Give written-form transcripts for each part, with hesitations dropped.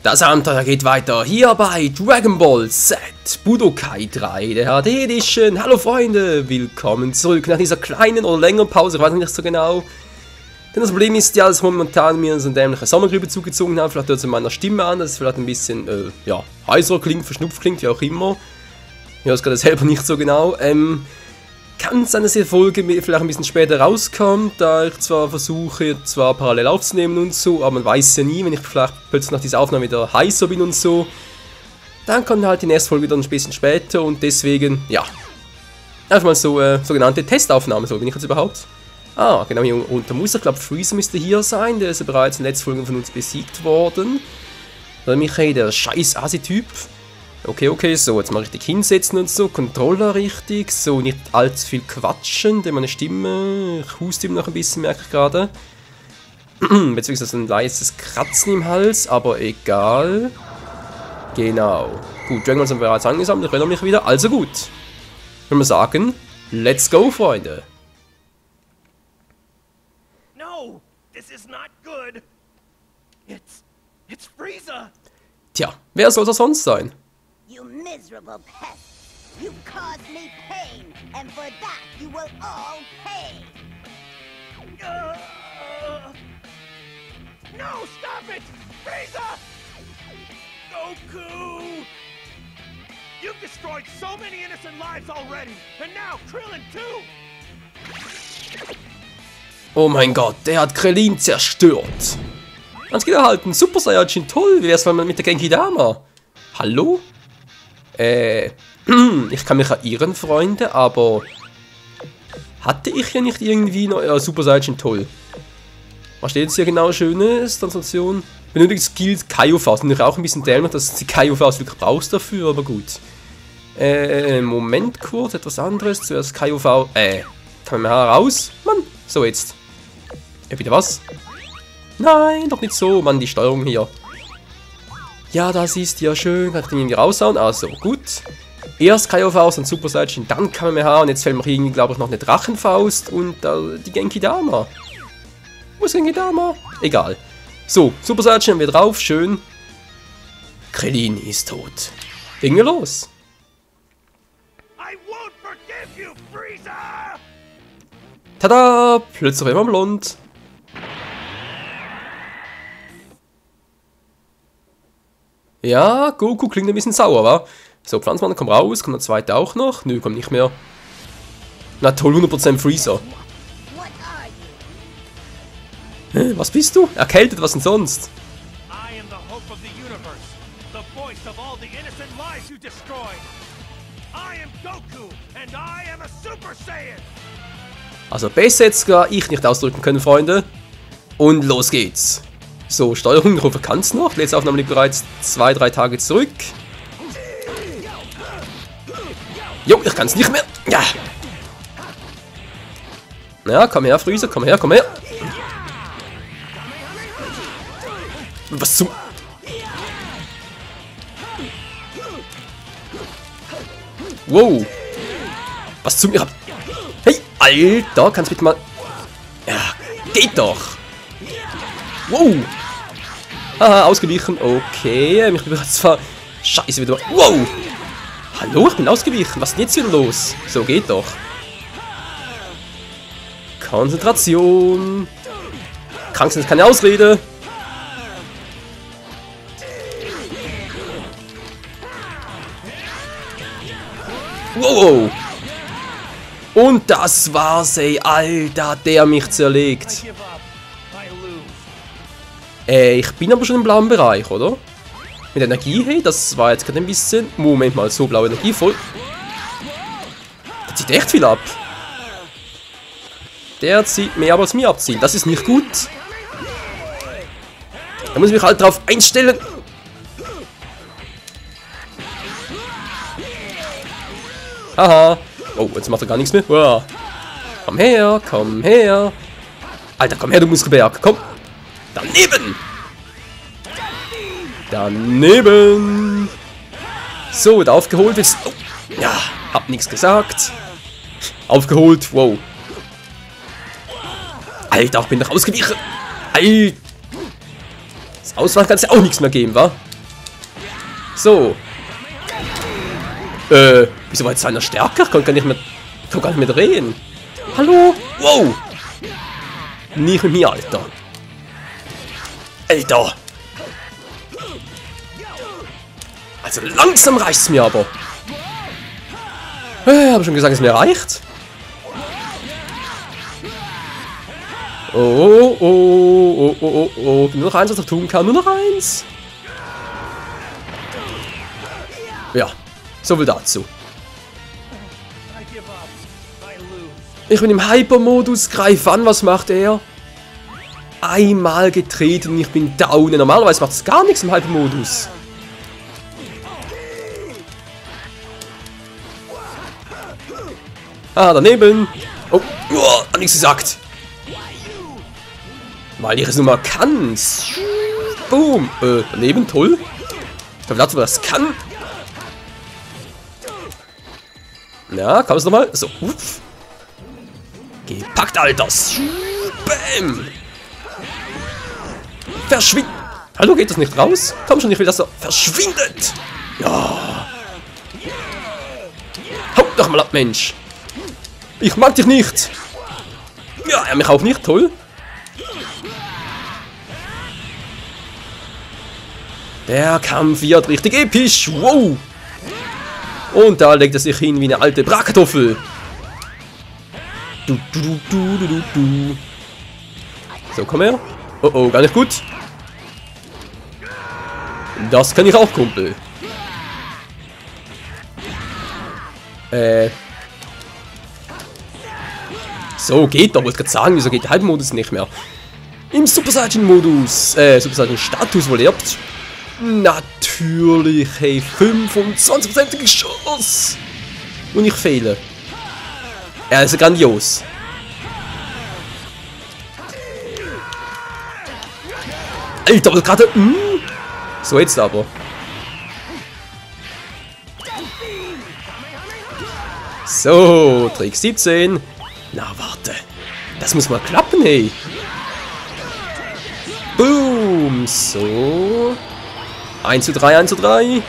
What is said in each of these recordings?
Das Abenteuer geht weiter hier bei Dragon Ball Z Budokai 3, der HD Edition. Hallo Freunde, willkommen zurück nach dieser kleinen oder längeren Pause, ich weiß nicht so genau. Denn das Problem ist ja, dass momentan mir so eine dämliche Sommergrippe zugezogen habe. Vielleicht hört es in meiner Stimme an, dass es vielleicht ein bisschen ja, heiser klingt, verschnupft klingt, wie auch immer. Ich weiß gerade selber nicht so genau. Kann sein, dass die Folge vielleicht ein bisschen später rauskommt, da ich zwar versuche, parallel aufzunehmen und so, aber man weiß ja nie, wenn ich vielleicht plötzlich nach dieser Aufnahme wieder heißer bin und so, dann kommt halt die nächste Folge wieder ein bisschen später und deswegen, ja, einfach mal so sogenannte Testaufnahme, so bin ich jetzt überhaupt. Ah, genau, hier unter muss ich glaube, Freezer müsste hier sein, der ist ja bereits in der letzten Folge von uns besiegt worden. Oder Michael, der scheiß Asi-Typ. Okay, so, jetzt mal richtig hinsetzen und so, Controller richtig, so, nicht allzu viel quatschen, denn meine Stimme, ich huste immer noch ein bisschen, merke ich gerade. Beziehungsweise ein leises Kratzen im Hals, aber egal. Genau. Gut, Dragon Ball sind wir bereits angesammelt, ich erinnere mich wieder, also gut. Wenn wir sagen, let's go, Freunde. No, this is not good. It's Frieza. Tja, wer soll das sonst sein? You miserable pest! You caused me pain, and for that you will all pay! No, stop it! Frieza! Goku! You've destroyed so many innocent lives already, and now Krillin too! Oh mein Gott, der hat Krillin zerstört. Ganz genau halten, Super Saiyajin, toll, wie wär's mal mit der Genki Dama? Hallo? Ich kann mich erinnern, Freunde, aber hatte ich ja nicht irgendwie noch Super Saiyajin toll. Was steht jetzt hier genau Schönes? Transformation. Benötigt Skills Kaio-Faust. Und ich auch ein bisschen dämlich, dass du die Kaio-Faust wirklich brauchst dafür, aber gut. Moment kurz, etwas anderes. Zuerst Kaio-Faust. Kann man mal raus? Mann, so jetzt. Bitte was? Nein, doch nicht so. Mann, die Steuerung hier. Ja, das ist ja schön. Kann ich den irgendwie raushauen? Also, gut. Erst Kaio-Faust und Super Saiyajin, dann Kamehameha. Und jetzt fällt mir irgendwie, glaube ich, noch eine Drachenfaust und die Genki Dama. Wo ist Genki Dama? Egal. So, Super Saiyajin haben wir drauf. Schön. Krillin ist tot. Legen wir los. I won't forgive you, Frieza! Tada! Plötzlich immer blond. Ja, Goku klingt ein bisschen sauer, wa? So, Pflanzenmann, komm raus. Kommt der zweite auch noch? Nö, kommt nicht mehr. Na toll, 100% Freezer. What are you? Was bist du? Erkältet, was denn sonst? I am the hope of the universe, the voice of all the innocent lives you destroyed. I am Goku, and I am a Super Saiyan! Also besser jetzt gar ich nicht ausdrücken können, Freunde. Und los geht's. So, Steuerung, ich hoffe, kann's noch. Die letzte Aufnahme liegt bereits 2-3 Tage zurück. Jo, ich kann's nicht mehr. Ja. Ja, komm her, Freezer, komm her, komm her. Was zum... Wow. Was zum... Hey, Alter, kannst du bitte mal... Ja, geht doch. Wow. Haha, ausgewichen. Okay, ich bin zwar... Scheiße, wieder... Wow. Hallo, ich bin ausgewichen. Was ist denn jetzt wieder los? So, geht doch. Konzentration. Krank sind ist keine Ausrede. Wow. Und das war's, ey. Alter, der mich zerlegt. Give up. I lose. Ich bin aber schon im blauen Bereich, oder? Mit Energie, hey, das war jetzt gerade ein bisschen... Moment mal, so blaue Energie, voll... Der zieht echt viel ab. Der zieht mehr, als mir abziehen. Das ist nicht gut. Da muss ich mich halt drauf einstellen. Haha. Oh, jetzt macht er gar nichts mehr. Wow. Komm her, komm her. Alter, komm her, du Muskelberg. Komm. Daneben. Daneben. So, wird aufgeholt. Jetzt. Oh. Ja, hab nichts gesagt. Aufgeholt. Wow. Alter, ich bin doch ausgewichen. Alter. Das Auswahl kann es ja auch nichts mehr geben, wa? So. Wieso war jetzt einer stärker? Ich kann gar nicht mehr drehen. Hallo? Wow. Nicht mit mir, Alter. Alter. Also langsam reicht's mir aber. Hab schon gesagt, es mir reicht. Oh. Nur noch eins, was ich tun kann. Nur noch eins. Ja, so viel dazu. Ich bin im Hyper-Modus. Greif an, was macht er? Einmal getreten, ich bin down. Normalerweise macht es gar nichts im Hyper-Modus. Ah, daneben. Oh, hat nichts gesagt. Weil ich es nun mal kann. Boom. Daneben, toll. Ich glaube, dazu, was das kann. Ja, komm es nochmal. So, uff. Gepackt, Alter. Bam. Verschwindet. Hallo, geht das nicht raus? Komm schon, ich will, dass er verschwindet. Ja. Haut doch mal ab, Mensch. Ich mag dich nicht. Ja, er mich auch nicht, toll. Der Kampf wird richtig episch. Wow. Und da legt er sich hin wie eine alte Bratkartoffel. Du. So, komm her. Oh, gar nicht gut. Das kann ich auch, Kumpel. So, geht doch. Wollte gerade sagen, wieso geht der Halbmodus nicht mehr? Im Super Saiyan-Modus, Super Saiyan-Status wohl erbt. Natürlich, hey, 25% Schuss. Und ich fehle. Er ist grandios. Alter, aber gerade. So, jetzt aber. So, Trick 17. Na, warte. Das muss mal klappen, hey. Boom. So. 1:3.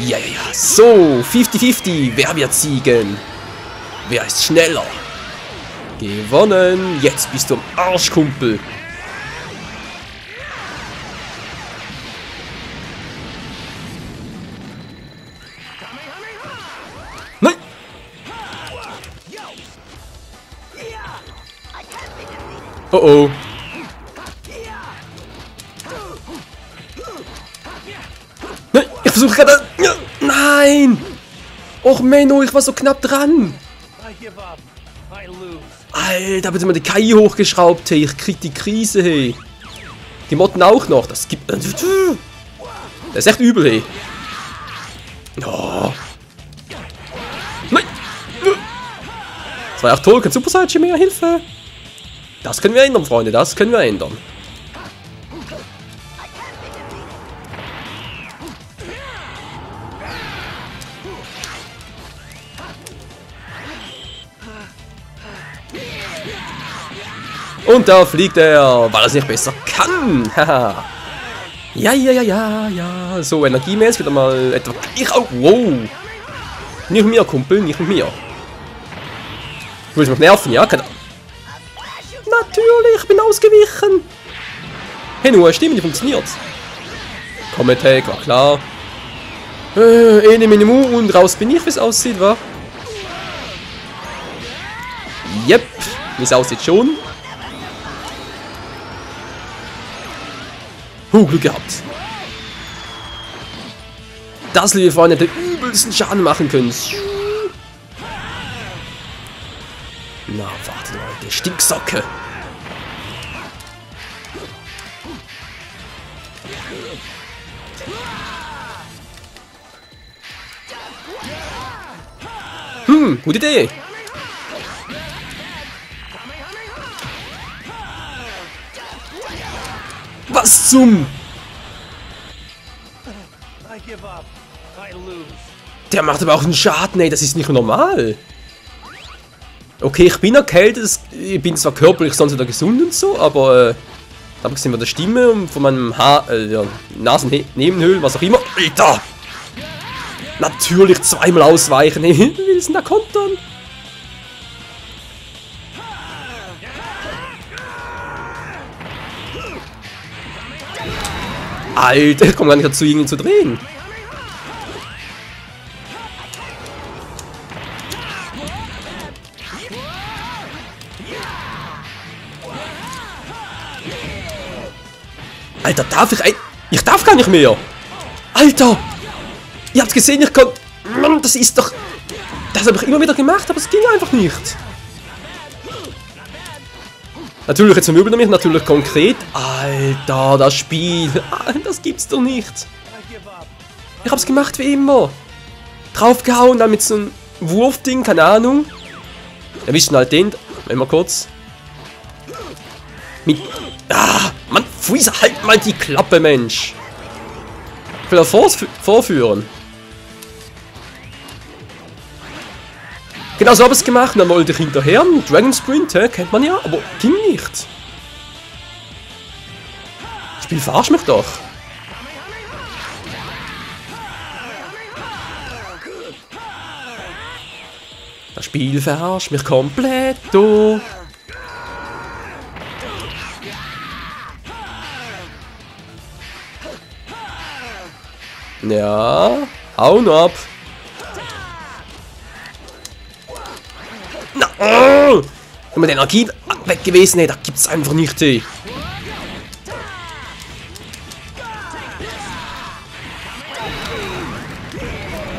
Ja. So, 50-50. Wer wird siegen? Wer ist schneller? Gewonnen. Jetzt bist du am Arsch, Kumpel. Nein. Oh. Nein, ich versuche gerade... Nein! Och, Menno, ich war so knapp dran. Alter, bitte mal die KI hochgeschraubt, hey. Ich krieg die Krise, hey. Die Motten auch noch. Das gibt... Das ist echt übel, hey. Oh. Nein! Das war ja auch toll. Kein Super Saiyan mehr. Hilfe! Das können wir ändern, Freunde. Das können wir ändern. Und da fliegt er, weil er es nicht besser kann. Haha. Ja. So, energiemäßig wieder mal etwa... Wow. Nicht mit mir, Kumpel, nicht mit mir. Du willst mich nerven, ja? Natürlich, ich bin ausgewichen. Hey, nur eine Stimme, die funktioniert. Comet-Tag, war klar. Minimum und raus bin ich, wie es aussieht, wa? Yep, wie es aussieht schon. Glück gehabt. Das, liebe Freunde, hätte übelsten Schaden machen können. Na, warte, Leute. Stinksocke. Gute Idee. Was zum... Der macht aber auch einen Schaden, ey. Das ist nicht normal. Okay, ich bin erkältet. Ich bin zwar körperlich sonst wieder gesund und so, aber... Abgesehen von der Stimme und von meinem ja, Nasennebenhöhlen, was auch immer. Alter! Natürlich zweimal ausweichen. Wie willst du denn da kontern? Alter, ich komme gar nicht dazu, ihn zu drehen. Alter, darf ich ein... Ich darf gar nicht mehr. Alter! Ihr habt gesehen, ich konnte... Mann, das ist doch... Das habe ich immer wieder gemacht, aber es ging einfach nicht. Natürlich, jetzt vermöbeln wir mich natürlich konkret. Alter, das Spiel. Das gibt's doch nicht. Ich hab's gemacht wie immer. Draufgehauen, dann mit so einem Wurfding, keine Ahnung. Erwischen halt den. Mal kurz. Mit... Ah, Mann, Freezer, halt mal die Klappe, Mensch. Ich will das vorführen. Genau so habe ich es gemacht. Und dann wollte ich hinterher. Dragon Sprint, kennt man ja, aber ging nicht. Das Spiel verarscht mich doch. Das Spiel verarscht mich komplett, du. Ja, hauen ab. Na, oh! Wenn man die Energie weg gewesen hätte, da gibt's einfach nicht, ey.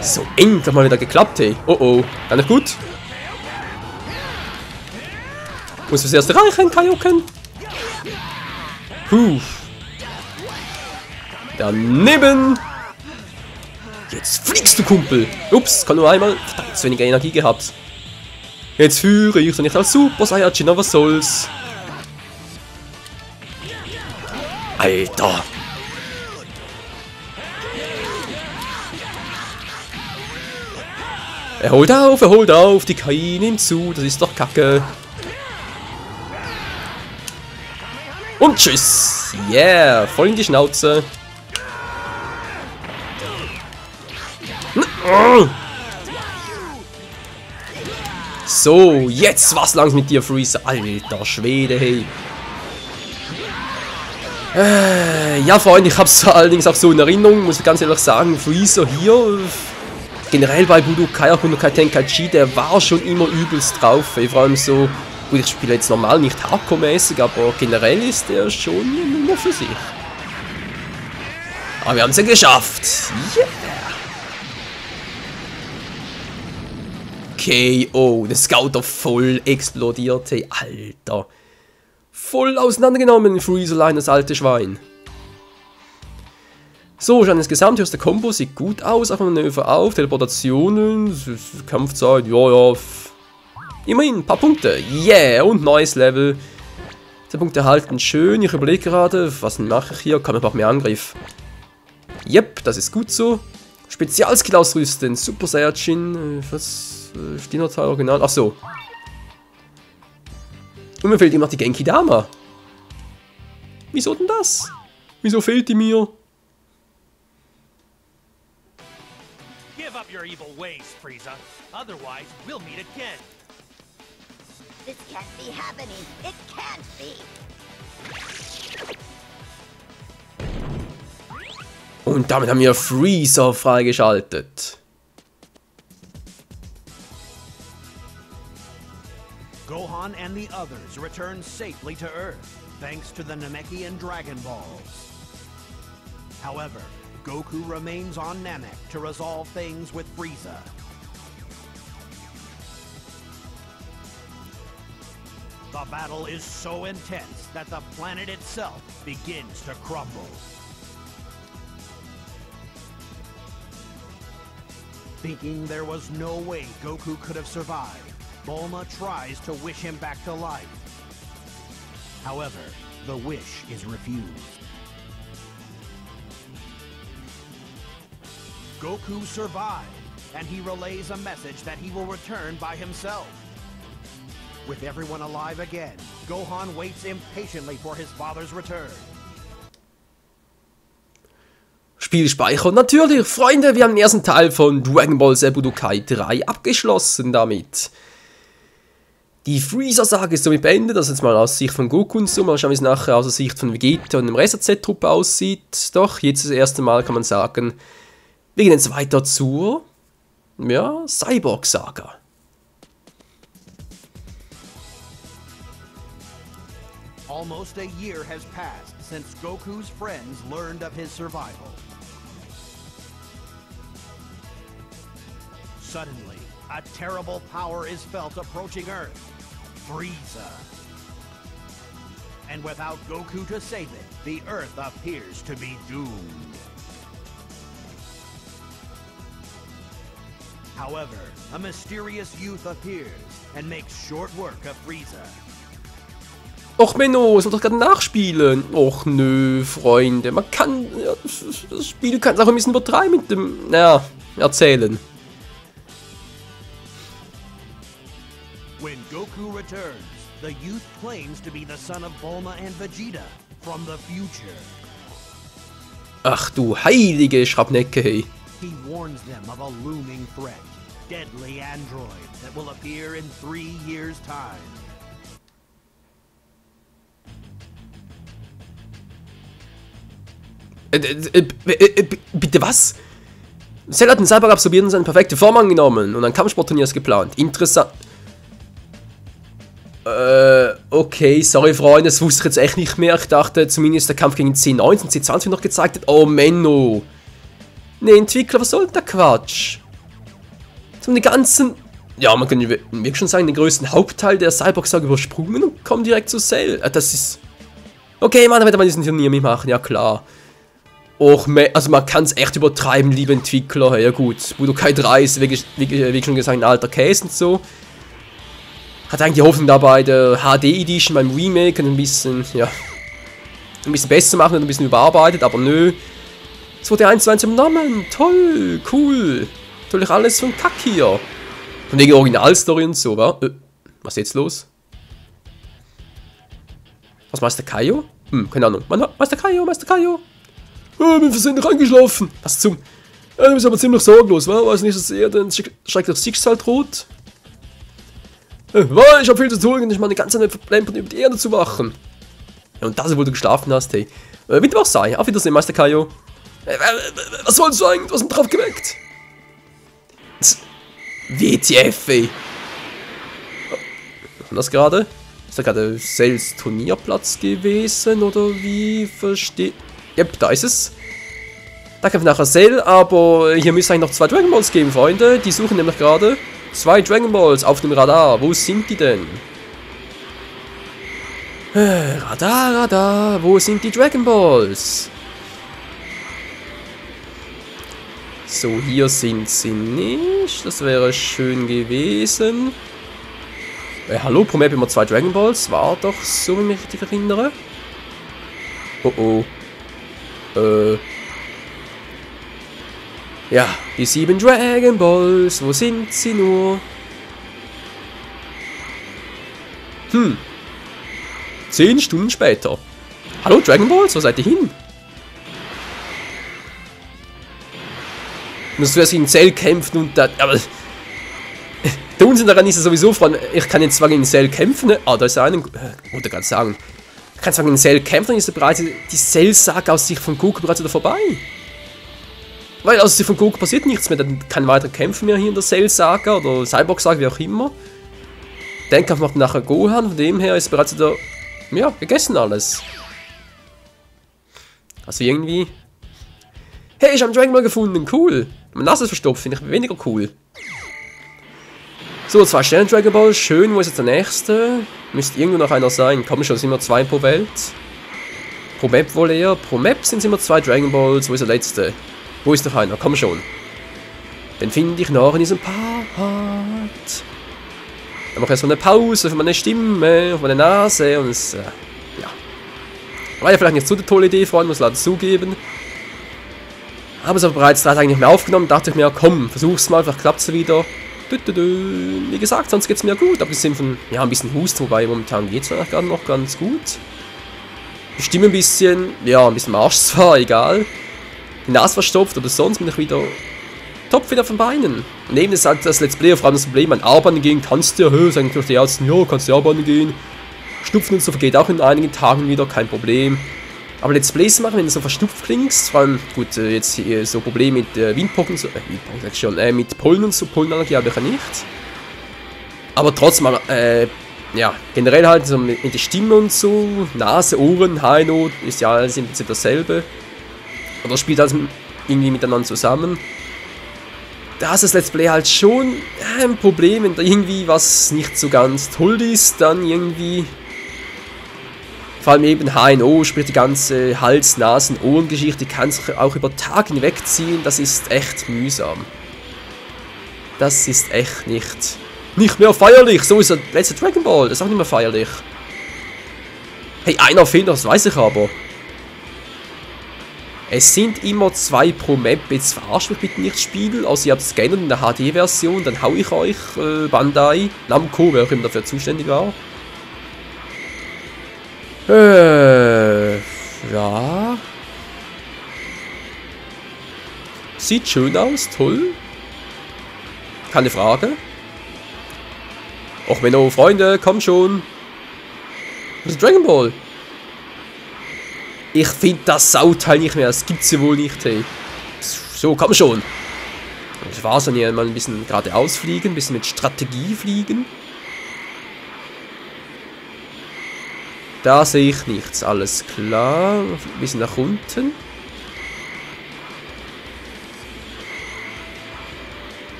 So, endlich mal wieder geklappt, ey. Oh oh, gar nicht gut. Muss das erste reichen, Kaioken. Puh. Daneben. Jetzt fliegst du, Kumpel. Ups, kann nur einmal. Verdammt, zu weniger Energie gehabt. Jetzt führe ich so nicht als Super Saiyajin, aber was soll's. Alter. Er holt auf, die KI nimmt zu, das ist doch kacke. Und tschüss. Yeah, voll in die Schnauze. So, jetzt was langs mit dir, Freezer. Alter Schwede, hey. Ja, Freunde, ich hab's allerdings auch so in Erinnerung, muss ich ganz ehrlich sagen, Freezer hier, generell bei Budokai Tenkaichi, der war schon immer übelst drauf. Ey, vor allem so, gut, ich spiele jetzt normal nicht hardcore-mäßig, aber generell ist der schon nur für sich. Aber wir haben's ja geschafft. Yeah. KO, der Scouter voll explodiert, hey, Alter. Voll auseinandergenommen, Freezer-Line, das alte Schwein. So, schon insgesamt, hier ist der Combo, sieht gut aus, auch Manöver auf, Teleportationen, Kampfzeit, ja. Immerhin, ein paar Punkte, yeah, und neues Level. 10 Punkte erhalten, schön, ich überlege gerade, was mache ich hier, kann ich noch mehr Angriff. Yep, das ist gut so. Spezialskill ausrüsten, Super Saiyajin, was... Stinotal original. Achso. Und mir fehlt ihm noch die Genki Dama. Wieso denn das? Wieso fehlt die mir? Give up your evil ways, Frieza. Otherwise, we'll meet again. This can't be happening. It can't be. Und damit haben wir Freezer freigeschaltet. Gohan and the others return safely to Earth, thanks to the Namekian Dragon Balls. However, Goku remains on Namek to resolve things with Frieza. The battle is so intense that the planet itself begins to crumble. Thinking there was no way Goku could have survived, Bulma tries to wish him back to life. However, the wish is refused. Goku survived, and he relays a message that he will return by himself. With everyone alive again, Gohan waits impatiently for his father's return. Spiel speichern. Natürlich, Freunde, wir haben den ersten Teil von Dragon Ball Z Budokai 3 abgeschlossen damit. Die Freezer-Sage ist somit beendet, das ist jetzt mal aus Sicht von Goku und so. Mal schauen, wie es nachher aus der Sicht von Vegeta und dem Rest der Z-Truppe aussieht. Doch, jetzt das erste Mal kann man sagen, wir gehen jetzt weiter zur, ja, Cyborg-Saga. Almost a year has passed since Goku's friends learned of his survival. Suddenly, a terrible power is felt approaching Earth. Frieza. And without Goku to save it, the Earth appears to be doomed. However, a mysterious youth appears and makes short work of Frieza. Och Menno, es wird doch gerade nachspielen. Och nö, Freunde, man kann, ja, das Spiel kann es auch ein bisschen übertreiben mit dem, naja, erzählen. When Goku returns, the youth claims to be the son of Bulma and Vegeta from the future. Ach du heilige Schrapnecke, hey. He warns them of a looming threat, deadly android that will appear in 3 years' time. Bitte was? Cell hat den Cyborg absorbiert und seine perfekte Form angenommen und ein Kampfsportturnier ist geplant. Interessant. Okay, sorry Freunde, das wusste ich jetzt echt nicht mehr. Ich dachte zumindest der Kampf gegen C19 und C20 noch gezeigt hat. Oh Menno. Ne, Entwickler, was soll denn der Quatsch? So die ganzen, ja, man kann wirklich schon sagen, den größten Hauptteil der Cyborg-Saga übersprungen und kommen direkt zu Cell. Das ist... Okay, Mann, da wird man diesen Turnier mitmachen, ja klar. Och, also man kann es echt übertreiben, liebe Entwickler. Ja gut, Budokai 3 ist wie schon gesagt ein alter Case und so. Hat eigentlich die Hoffnung dabei, der HD Edition beim Remake ein bisschen, ja, ein bisschen besser machen und ein bisschen überarbeitet, aber nö. Es wurde 1:1 übernommen. Toll, cool. Natürlich alles von Kack hier. Von wegen Originalstory und so, wa? Was ist jetzt los? Was, Meister Kaio? Keine Ahnung. Meister Kaio, Meister Kaio. Oh, bin versehentlich eingeschlafen. Was zum... Ja, du bist aber ziemlich sorglos, wa? Weiß nicht, dass er den schrecklich Schicksal droht? Ich hab viel zu tun und ich meine die ganze Zeit verplempert, über die Erde zu wachen. Ja, und das, wo du geschlafen hast, hey. Wie du auch sei. Auf Wiedersehen, Meister Kaio. Was wolltest du eigentlich? Du hast mich drauf geweckt. WTF, ey. Was war das gerade? Ist da gerade Cells Turnierplatz gewesen, oder wie? Verstehe... Yep, da ist es. Da kämpft nachher Cell, aber hier müsste eigentlich noch 2 Dragon Balls geben, Freunde. Die suchen nämlich gerade 2 Dragon Balls auf dem Radar. Wo sind die denn? Radar, wo sind die Dragon Balls? So, hier sind sie nicht. Das wäre schön gewesen. Hallo, pro Map immer 2 Dragon Balls. War doch so, wenn ich mich richtig erinnere. Oh oh. Ja, die 7 Dragon Balls. Wo sind sie nur? 10 Stunden später. Hallo, Dragon Balls, wo seid ihr hin? Musst du erst gegen Cell kämpfen und dann... Aber... Der Unsinn daran ist ja sowieso, Freunde, ich kann jetzt zwar gegen Cell kämpfen, ne? Ah, da ist einer... Wollte gerade sagen. Ich kann zwar gegen Cell kämpfen, dann ist ja bereits die Cell-Saga aus Sicht von Goku bereits wieder vorbei. Weil aus Sicht von Goku passiert nichts mehr, dann kein weiterer Kämpfe mehr hier in der Cell-Saga oder Cyborg-Saga, wie auch immer. Den Kampf macht nachher Gohan, von dem her ist bereits wieder... Ja, gegessen alles. Also irgendwie... Hey, ich habe einen Dragon Ball gefunden, cool. Wenn man das verstopft, finde ich weniger cool. So, 2 Sterne Dragon Ball, schön, wo ist jetzt der nächste? Müsste irgendwo noch einer sein, komm schon, sind immer 2 pro Welt. Pro Map wohl eher, pro Map sind es immer 2 Dragon Balls, wo ist der letzte? Wo ist noch einer, komm schon. Den finde ich noch in diesem Part. Dann mache ich jetzt so eine Pause für meine Stimme, auf meine Nase und es, ja. War ja vielleicht nicht so eine tolle Idee, Freunde, muss ich leider zugeben. Aber es habe bereits 3 Tage nicht mehr aufgenommen, dachte ich mir, komm, versuch's mal, vielleicht klappt es wieder. Wie gesagt, sonst geht es mir gut, abgesehen von, ja, ein bisschen Husten, wobei momentan geht es gerade noch ganz gut. Die Stimme ein bisschen, ja, ein bisschen Arsch zwar, egal. Die Nase verstopft, aber sonst bin ich wieder top wieder von Beinen. Und eben ist halt das Let's Play vor allem das Problem, an Arbeiten gehen kannst du ja, sagen durch die Ärzte, ja, kannst du arbeiten gehen. Schnupfen und so vergeht auch in einigen Tagen wieder, kein Problem. Aber Let's Plays machen, wenn du so verstupft klingst, vor allem, gut, jetzt hier so Probleme mit Windpocken, so, Windpocken sag ich schon, mit Pollen und so, Pollenallergie habe ich ja nicht. Aber trotzdem, ja, generell halt so mit der Stimme und so, Nase, Ohren, High-Note, ist ja alles im Prinzip dasselbe. Oder spielt alles irgendwie miteinander zusammen. Da ist das Let's Play halt schon ein Problem, wenn da irgendwie was nicht so ganz toll ist, dann irgendwie... Vor allem eben HNO, sprich die ganze Hals-, Nasen-, Ohrengeschichte, kann sich auch über Tage hinwegziehen. Das ist echt mühsam. Das ist echt nicht mehr feierlich. So ist der letzte Dragon Ball. Das ist auch nicht mehr feierlich. Hey, einer fehlt noch, das weiß ich aber. Es sind immer 2 pro Map. Jetzt verarscht mich bitte nicht, Spiel. Also ihr habt es geändert in der HD-Version. Dann hau ich euch Bandai, Namco, wer auch immer dafür zuständig war. Ja. Sieht schön aus, toll. Keine Frage. Och, Menno, Freunde, komm schon. Was ist Dragon Ball? Ich finde das Sauteil nicht mehr, das gibt's ja wohl nicht, hey. So, komm schon. Das war's dann hier mal ein bisschen geradeaus fliegen, ein bisschen mit Strategie fliegen. Da sehe ich nichts, alles klar. Ein bisschen nach unten.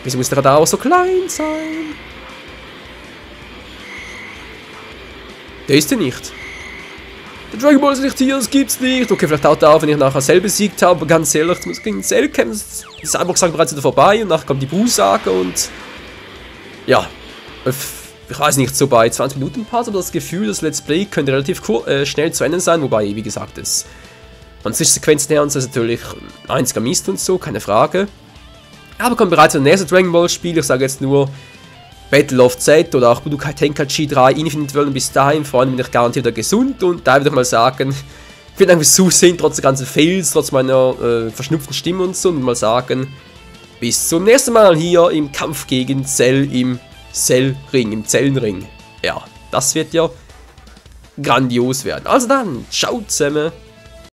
Wieso muss der Radar auch so klein sein? Der ist ja nicht. Der Dragon Ball ist nicht hier, das gibt's nicht. Okay, vielleicht haut er auf, wenn ich nachher selber besiegt habe. Aber ganz ehrlich, ich muss gegen Cell kämpfen. Das ist einfach gesagt bereits wieder vorbei. Und nachher kommt die Buu-Sage und... Ja. Ich weiß nicht, so bei 20 Minuten passt, aber das Gefühl, das Let's Play könnte relativ schnell zu Ende sein, wobei, wie gesagt, es von Sequenzen her und so ist natürlich ein einziger Mist und so, keine Frage. Aber kommt bereits ein nächstes Dragon Ball Spiel, ich sage jetzt nur Battle of Z oder auch Budokai Tenkaichi 3 Infinite World und bis dahin, vor allem bin ich garantiert wieder gesund und da würde ich mal sagen, vielen Dank fürs Zusehen, trotz der ganzen Fails, trotz meiner verschnupften Stimme und so und mal sagen, bis zum nächsten Mal hier im Kampf gegen Cell im Zellring, im Zellenring. Ja, das wird ja grandios werden. Also dann, ciao zusammen.